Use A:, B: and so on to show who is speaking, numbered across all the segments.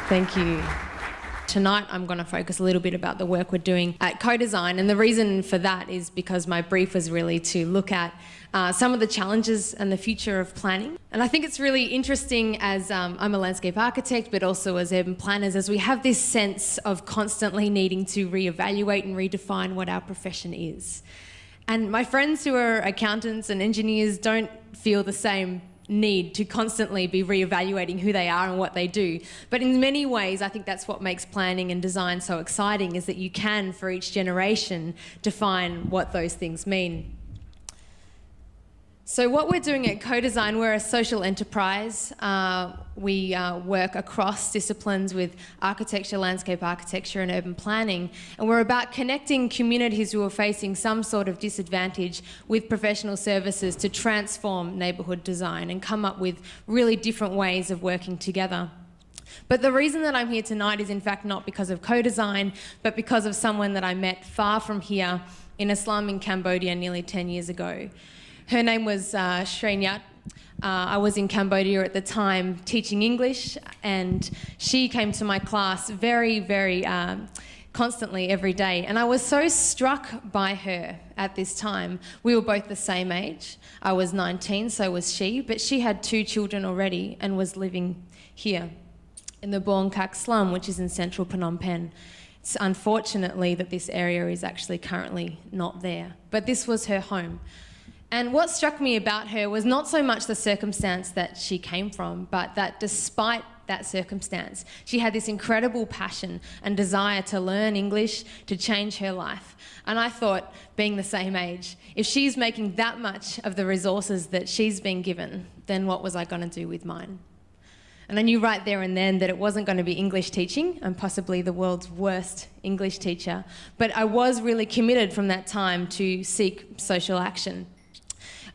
A: Thank you. Tonight I'm going to focus a little bit about the work we're doing at CoDesign, and the reason for that is because my brief was really to look at some of the challenges and the future of planning. And I think it's really interesting as I'm a landscape architect, but also as urban planners, as we have this sense of constantly needing to reevaluate and redefine what our profession is. And my friends who are accountants and engineers don't feel the same need to constantly be reevaluating who they are and what they do. But in many ways, I think that's what makes planning and design so exciting, is that you can, for each generation, define what those things mean. So what we're doing at CoDesign, we're a social enterprise. We work across disciplines with architecture, landscape architecture and urban planning. And we're about connecting communities who are facing some sort of disadvantage with professional services to transform neighbourhood design and come up with really different ways of working together. But the reason that I'm here tonight is in fact not because of CoDesign, but because of someone that I met far from here in a slum in Cambodia nearly 10 years ago. Her name was Shrenyat. I was in Cambodia at the time teaching English, and she came to my class very constantly every day. And I was so struck by her at this time. We were both the same age. I was 19, so was she, but she had 2 children already and was living here in the Buang Kak slum, which is in central Phnom Penh. It's unfortunately that this area is actually currently not there, but this was her home. And what struck me about her was not so much the circumstance that she came from, but that despite that circumstance, she had this incredible passion and desire to learn English, to change her life. And I thought, being the same age, if she's making that much of the resources that she's been given, then what was I going to do with mine? And I knew right there and then that it wasn't going to be English teaching. I'm possibly the world's worst English teacher. But I was really committed from that time to seek social action.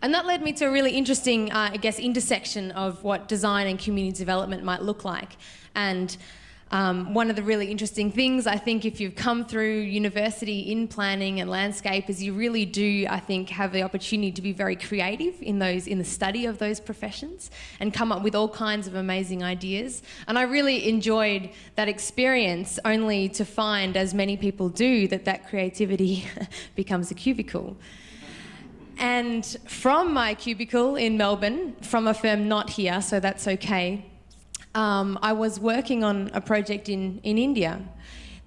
A: And that led me to a really interesting, intersection of what design and community development might look like. And one of the really interesting things, I think, if you've come through university in planning and landscape, is you really do, I think, have the opportunity to be very creative in the study of those professions and come up with all kinds of amazing ideas. And I really enjoyed that experience, only to find, as many people do, that creativity becomes a cubicle. And from my cubicle in Melbourne, from a firm not here, so that's okay, I was working on a project in India.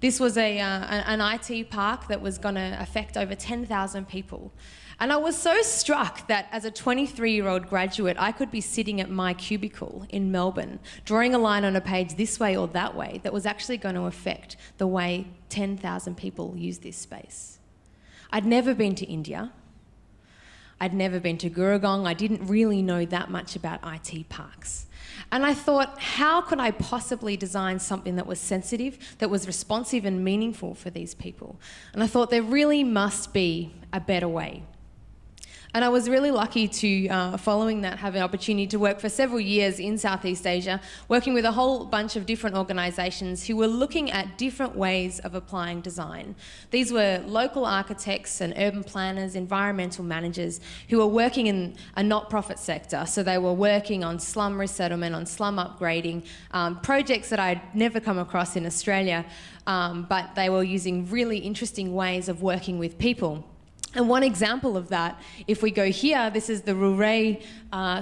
A: This was an IT park that was going to affect over 10,000 people. And I was so struck that as a 23-year-old graduate, I could be sitting at my cubicle in Melbourne, drawing a line on a page this way or that way that was actually going to affect the way 10,000 people use this space. I'd never been to India. I'd never been to Gurugong. I didn't really know that much about IT parks. And I thought, how could I possibly design something that was sensitive, that was responsive and meaningful for these people? And I thought there really must be a better way. And I was really lucky to, following that, have an opportunity to work for several years in Southeast Asia, working with a whole bunch of different organisations who were looking at different ways of applying design. These were local architects and urban planners, environmental managers, who were working in a not-profit sector. So they were working on slum resettlement, on slum upgrading, projects that I'd never come across in Australia, but they were using really interesting ways of working with people. And one example of that, if we go here, this is the Ruray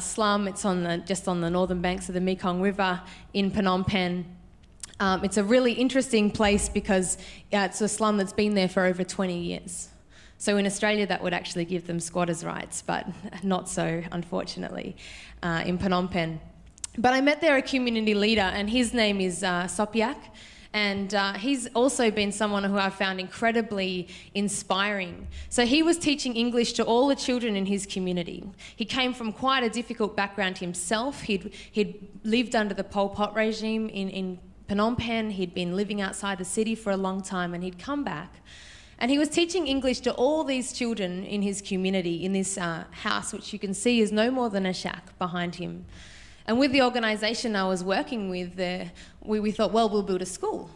A: slum. It's just on the northern banks of the Mekong River in Phnom Penh. It's a really interesting place because it's a slum that's been there for over 20 years. So in Australia, that would actually give them squatters' rights, but not so, unfortunately, in Phnom Penh. But I met there a community leader, and his name is Sopiak. And he's also been someone who I've found incredibly inspiring. So he was teaching English to all the children in his community. He came from quite a difficult background himself. He'd lived under the Pol Pot regime in Phnom Penh. He'd been living outside the city for a long time, and he'd come back. And he was teaching English to all these children in his community in this house, which you can see is no more than a shack behind him. And with the organisation I was working with, we thought, well, we'll build a school.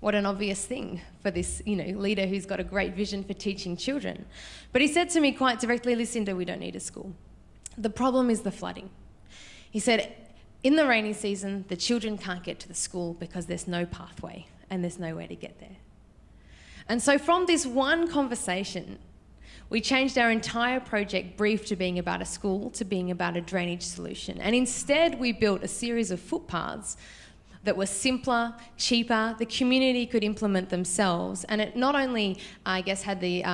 A: What an obvious thing for this, leader who's got a great vision for teaching children. But he said to me quite directly, Lucinda, we don't need a school. The problem is the flooding. He said, In the rainy season, the children can't get to the school because there's no pathway and there's nowhere to get there. And so from this one conversation, we changed our entire project brief to being about a school to being about a drainage solution. And instead, we built a series of footpaths that were simpler, cheaper, the community could implement themselves. And it not only, I guess, had the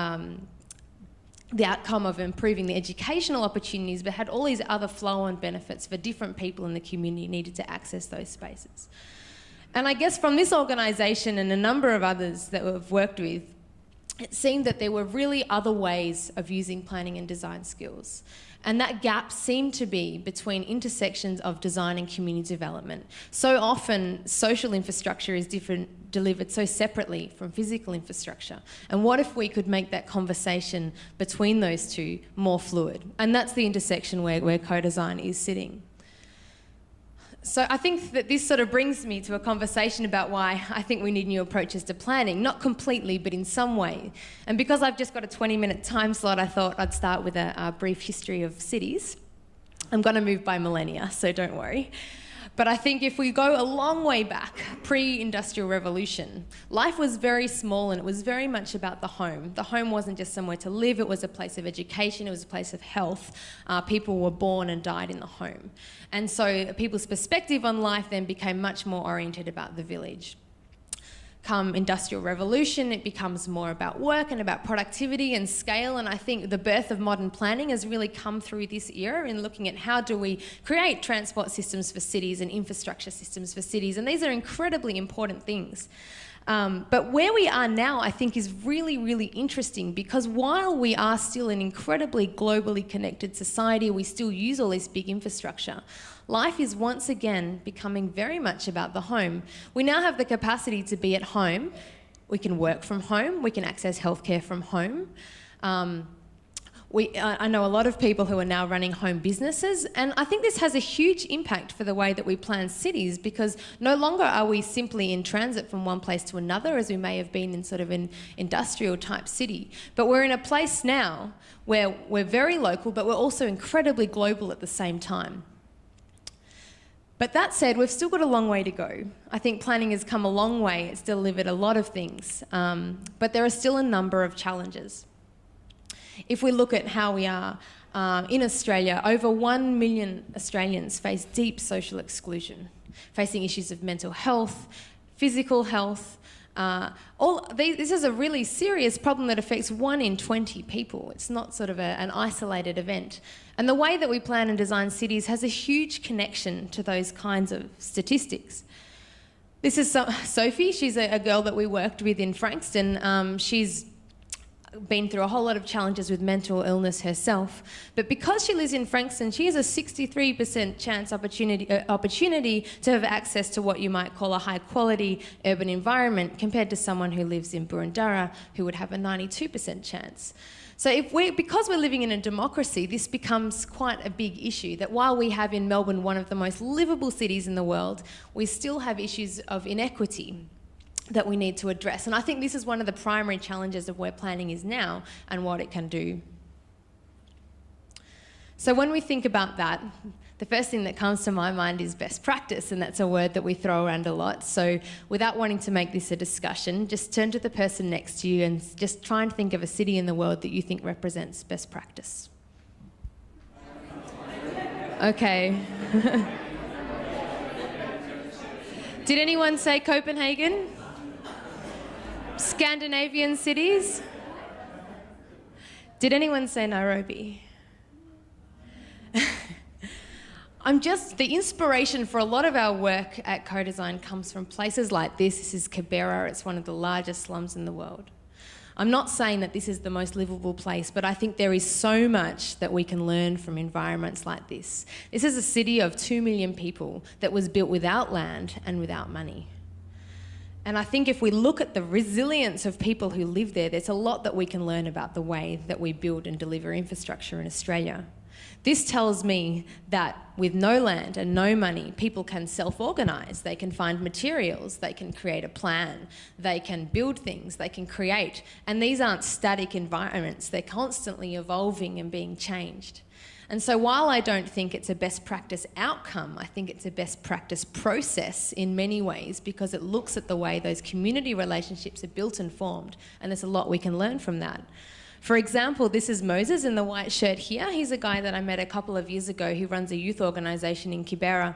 A: outcome of improving the educational opportunities, but had all these other flow-on benefits for different people in the community needed to access those spaces. And I guess from this organisation and a number of others that we've worked with, it seemed that there were really other ways of using planning and design skills. And that gap seemed to be between intersections of design and community development. So often, social infrastructure is delivered so separately from physical infrastructure. And what if we could make that conversation between those two more fluid? And that's the intersection where CoDesign is sitting. So I think that this sort of brings me to a conversation about why I think we need new approaches to planning, not completely, but in some way. And because I've just got a 20-minute time slot, I thought I'd start with a brief history of cities. I'm going to move by millennia, so don't worry. But I think if we go a long way back, pre-industrial revolution, life was very small and it was very much about the home. The home wasn't just somewhere to live, it was a place of education, it was a place of health. People were born and died in the home. And so people's perspective on life then became much more oriented about the village. Come industrial revolution, it becomes more about work and about productivity and scale, and I think the birth of modern planning has really come through this era in looking at how do we create transport systems for cities and infrastructure systems for cities, and these are incredibly important things. But where we are now, I think, is really, really interesting, because while we are still an incredibly globally connected society, we still use all this big infrastructure, life is once again becoming very much about the home. We now have the capacity to be at home. We can work from home. We can access healthcare from home. I know a lot of people who are now running home businesses, and I think this has a huge impact for the way that we plan cities, because no longer are we simply in transit from one place to another as we may have been in sort of an industrial type city, but we're in a place now where we're very local, but we're also incredibly global at the same time. But that said, we've still got a long way to go. I think planning has come a long way. It's delivered a lot of things, but there are still a number of challenges. If we look at how we are in Australia, over 1 million Australians face deep social exclusion, facing issues of mental health, physical health. This is a really serious problem that affects 1 in 20 people. It's not sort of an isolated event. And the way that we plan and design cities has a huge connection to those kinds of statistics. This is Sophie. She's a girl that we worked with in Frankston. She's been through a whole lot of challenges with mental illness herself, but because she lives in Frankston, she has a 63% chance opportunity to have access to what you might call a high quality urban environment, compared to someone who lives in Boroondara who would have a 92% chance. So because we're living in a democracy, this becomes quite a big issue, that while we have in Melbourne one of the most livable cities in the world, we still have issues of inequity that we need to address. And I think this is one of the primary challenges of where planning is now and what it can do. So when we think about that, the first thing that comes to my mind is best practice, and that's a word that we throw around a lot. So without wanting to make this a discussion, just turn to the person next to you and just try and think of a city in the world that you think represents best practice. Okay. Did anyone say Copenhagen? Scandinavian cities? Did anyone say Nairobi? The inspiration for a lot of our work at CoDesign comes from places like this. This is Kibera. It's one of the largest slums in the world. I'm not saying that this is the most livable place, but I think there is so much that we can learn from environments like this. This is a city of 2 million people that was built without land and without money. And I think if we look at the resilience of people who live there, there's a lot that we can learn about the way that we build and deliver infrastructure in Australia. This tells me that with no land and no money, people can self-organise, they can find materials, they can create a plan, they can build things, they can create. And these aren't static environments, they're constantly evolving and being changed. And so while I don't think it's a best practice outcome, I think it's a best practice process in many ways, because it looks at the way those community relationships are built and formed, and there's a lot we can learn from that. For example, this is Moses in the white shirt here. He's a guy that I met a couple of years ago who runs a youth organisation in Kibera.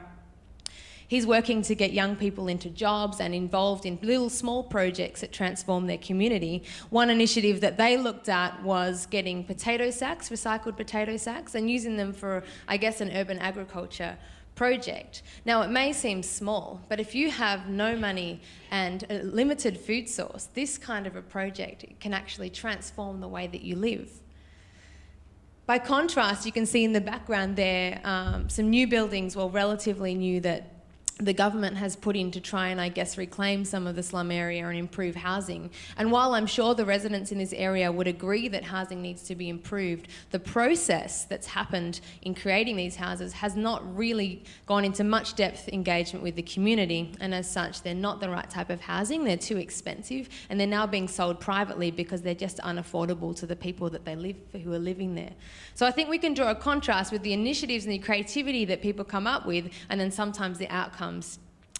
A: He's working to get young people into jobs and involved in little small projects that transform their community. One initiative that they looked at was getting potato sacks, recycled potato sacks, and using them for, I guess, an urban agriculture project. Now, it may seem small, but if you have no money and a limited food source, this kind of a project can actually transform the way that you live. By contrast, you can see in the background there some new buildings, well, relatively new, that the government has put in to try and, I guess, reclaim some of the slum area and improve housing. And while I'm sure the residents in this area would agree that housing needs to be improved, the process that's happened in creating these houses has not really gone into much depth engagement with the community, and as such, they're not the right type of housing, they're too expensive, and they're now being sold privately because they're just unaffordable to the people that who are living there. So I think we can draw a contrast with the initiatives and the creativity that people come up with, and then sometimes the outcomes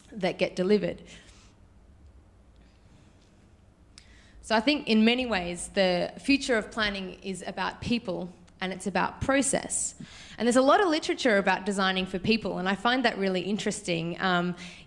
A: that get delivered. So I think in many ways the future of planning is about people and it's about process. And there's a lot of literature about designing for people, and I find that really interesting.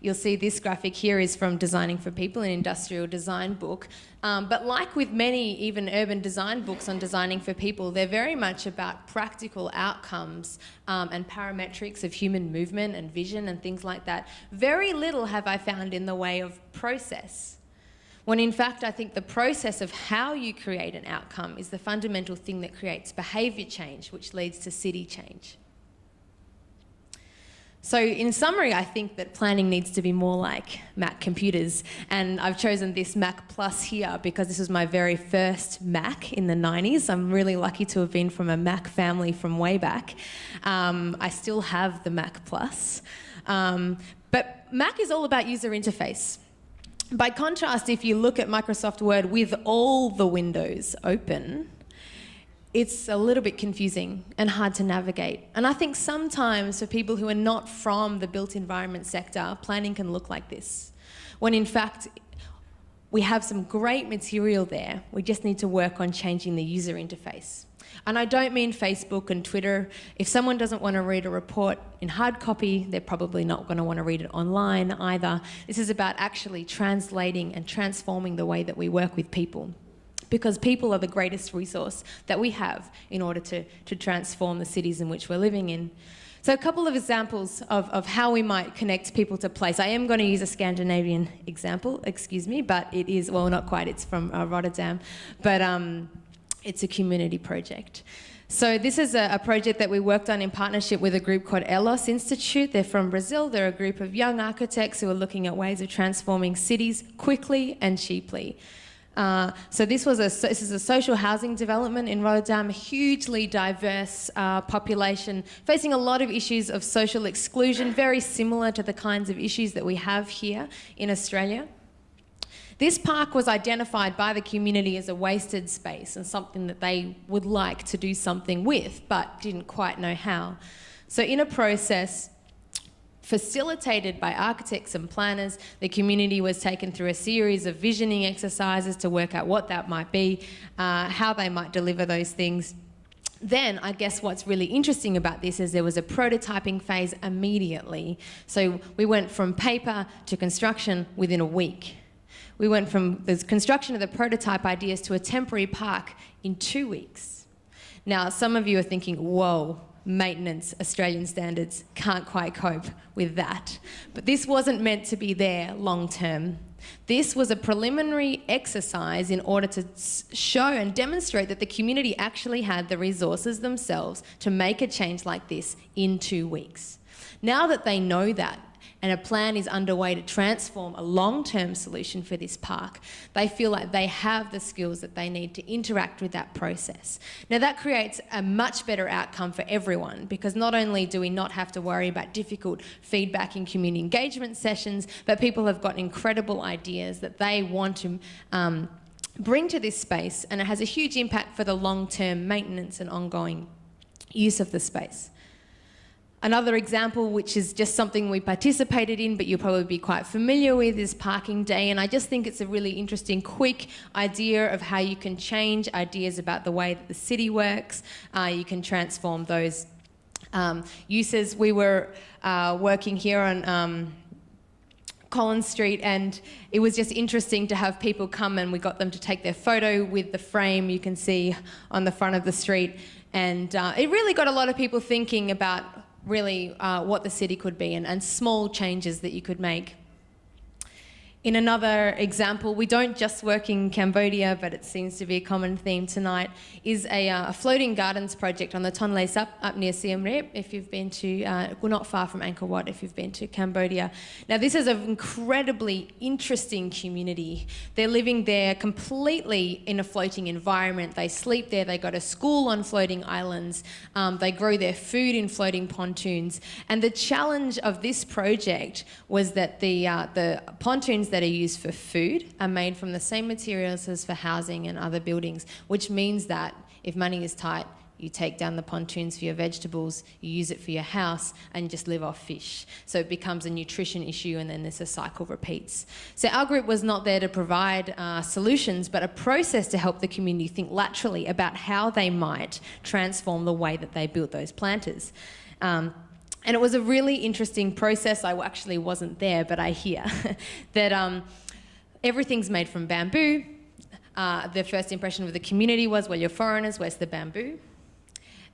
A: You'll see this graphic here is from Designing for People, an industrial design book. But like with many even urban design books on designing for people, they're very much about practical outcomes and parametrics of human movement and vision and things like that. Very little have I found in the way of process. When in fact, I think the process of how you create an outcome is the fundamental thing that creates behaviour change, which leads to city change. So in summary, I think that planning needs to be more like Mac computers. And I've chosen this Mac Plus here because this was my very first Mac in the 90s. I'm really lucky to have been from a Mac family from way back. I still have the Mac Plus. But Mac is all about user interface. By contrast, if you look at Microsoft Word with all the windows open, it's a little bit confusing and hard to navigate. And I think sometimes for people who are not from the built environment sector, planning can look like this, when in fact we have some great material there. We just need to work on changing the user interface. And I don't mean Facebook and Twitter. If someone doesn't want to read a report in hard copy, they're probably not going to want to read it online either. This is about actually translating and transforming the way that we work with people, because people are the greatest resource that we have in order to transform the cities in which we're living in. So a couple of examples of how we might connect people to place. I am going to use a Scandinavian example, excuse me, but it is, well, not quite, it's from Rotterdam, but it's a community project. So this is a project that we worked on in partnership with a group called Elos Institute. They're from Brazil. They're a group of young architects who are looking at ways of transforming cities quickly and cheaply. So this is a social housing development in Rotterdam, a hugely diverse population facing a lot of issues of social exclusion, very similar to the kinds of issues that we have here in Australia. This park was identified by the community as a wasted space and something that they would like to do something with, but didn't quite know how. So in a process facilitated by architects and planners, the community was taken through a series of visioning exercises to work out what that might be, how they might deliver those things. Then, I guess what's really interesting about this is there was a prototyping phase immediately. So we went from paper to construction within a week. We went from the construction of the prototype ideas to a temporary park in 2 weeks. Now, some of you are thinking, whoa, maintenance, Australian standards, can't quite cope with that. But this wasn't meant to be there long term. This was a preliminary exercise in order to show and demonstrate that the community actually had the resources themselves to make a change like this in 2 weeks. Now that they know that, and a plan is underway to transform a long-term solution for this park, they feel like they have the skills that they need to interact with that process. Now that creates a much better outcome for everyone, because not only do we not have to worry about difficult feedback in community engagement sessions, but people have got incredible ideas that they want to bring to this space, and it has a huge impact for the long-term maintenance and ongoing use of the space. Another example, which is just something we participated in, but you'll probably be quite familiar with, is Parking Day. And I just think it's a really interesting, quick idea of how you can change ideas about the way that the city works. You can transform those uses. We were working here on Collins Street, and it was just interesting to have people come, and we got them to take their photo with the frame you can see on the front of the street. And it really got a lot of people thinking about really what the city could be and small changes that you could make. In another example, we don't just work in Cambodia, but it seems to be a common theme tonight, is a floating gardens project on the Tonle Sap up near Siem Reap, if you've been to, well, not far from Angkor Wat if you've been to Cambodia. Now, this is an incredibly interesting community. They're living there completely in a floating environment. They sleep there, they go to school on floating islands, they grow their food in floating pontoons. And the challenge of this project was that the pontoons that are used for food are made from the same materials as for housing and other buildings, which means that if money is tight, you take down the pontoons for your vegetables, you use it for your house, and just live off fish. So it becomes a nutrition issue, and then this cycle repeats. So our group was not there to provide solutions, but a process to help the community think laterally about how they might transform the way that they built those planters. And it was a really interesting process. I actually wasn't there, but I hear that everything's made from bamboo. The first impression of the community was, well, you're foreigners, where's the bamboo?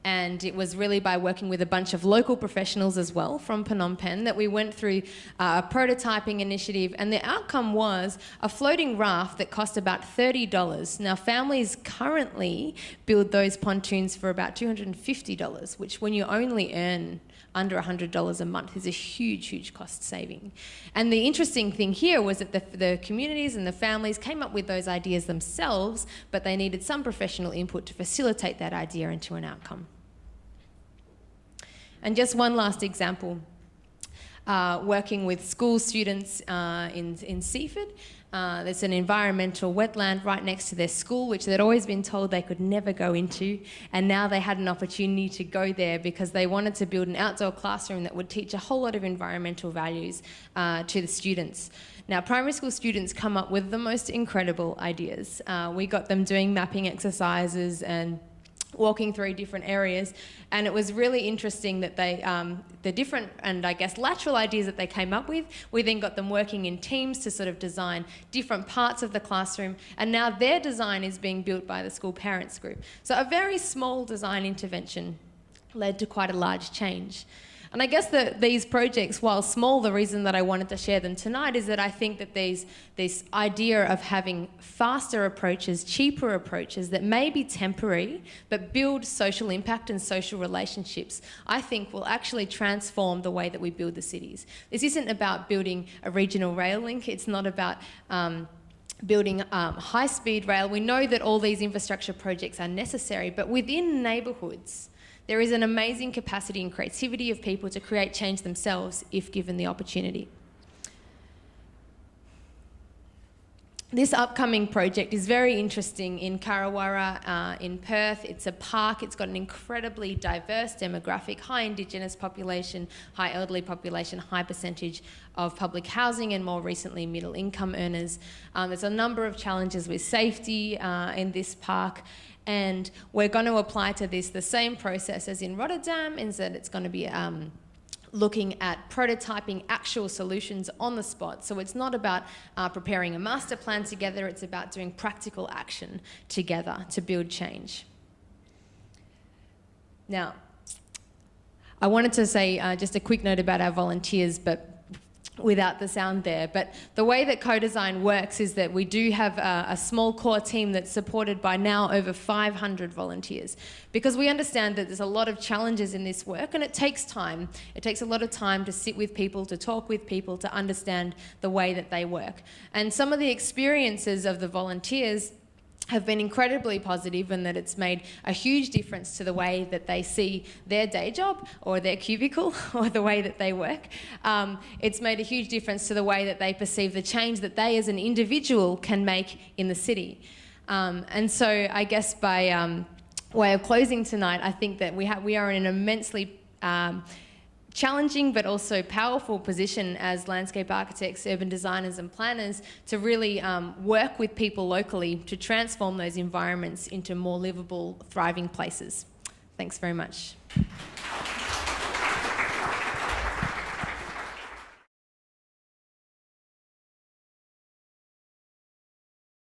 A: And it was really by working with a bunch of local professionals as well from Phnom Penh that we went through a prototyping initiative, and the outcome was a floating raft that cost about $30. Now, families currently build those pontoons for about $250, which when you only earn under $100 a month is a huge, huge cost saving. And the interesting thing here was that the communities and the families came up with those ideas themselves, but they needed some professional input to facilitate that idea into an outcome. And just one last example, working with school students in Seaford. There's an environmental wetland right next to their school, which they'd always been told they could never go into, and now they had an opportunity to go there because they wanted to build an outdoor classroom that would teach a whole lot of environmental values to the students. Now, primary school students come up with the most incredible ideas. We got them doing mapping exercises and walking through different areas, and it was really interesting that they, the different and I guess lateral ideas that they came up with, we then got them working in teams to sort of design different parts of the classroom, and now their design is being built by the school parents group. So a very small design intervention led to quite a large change. And I guess that these projects, while small, the reason that I wanted to share them tonight is that I think that this idea of having faster approaches, cheaper approaches that may be temporary but build social impact and social relationships, I think will actually transform the way that we build the cities. This isn't about building a regional rail link. It's not about building high-speed rail. We know that all these infrastructure projects are necessary, but within neighbourhoods, there is an amazing capacity and creativity of people to create change themselves if given the opportunity. This upcoming project is very interesting in Karawara in Perth. It's a park. It's got an incredibly diverse demographic, high Indigenous population, high elderly population, high percentage of public housing, and more recently middle income earners. There's a number of challenges with safety in this park. And we're going to apply to this the same process as in Rotterdam, in that it's going to be looking at prototyping actual solutions on the spot. So it's not about preparing a master plan together, it's about doing practical action together to build change. Now, I wanted to say just a quick note about our volunteers, but without the sound there. But the way that CoDesign works is that we do have a small core team that's supported by now over 500 volunteers, because we understand that there's a lot of challenges in this work, and it takes time. It takes a lot of time to sit with people, to talk with people, to understand the way that they work. And some of the experiences of the volunteers have been incredibly positive, and that it's made a huge difference to the way that they see their day job or their cubicle or the way that they work. It's made a huge difference to the way that they perceive the change that they as an individual can make in the city. And so I guess by way of closing tonight, I think that we are in an immensely challenging but also powerful position as landscape architects, urban designers and planners to really work with people locally to transform those environments into more livable, thriving places. Thanks very much.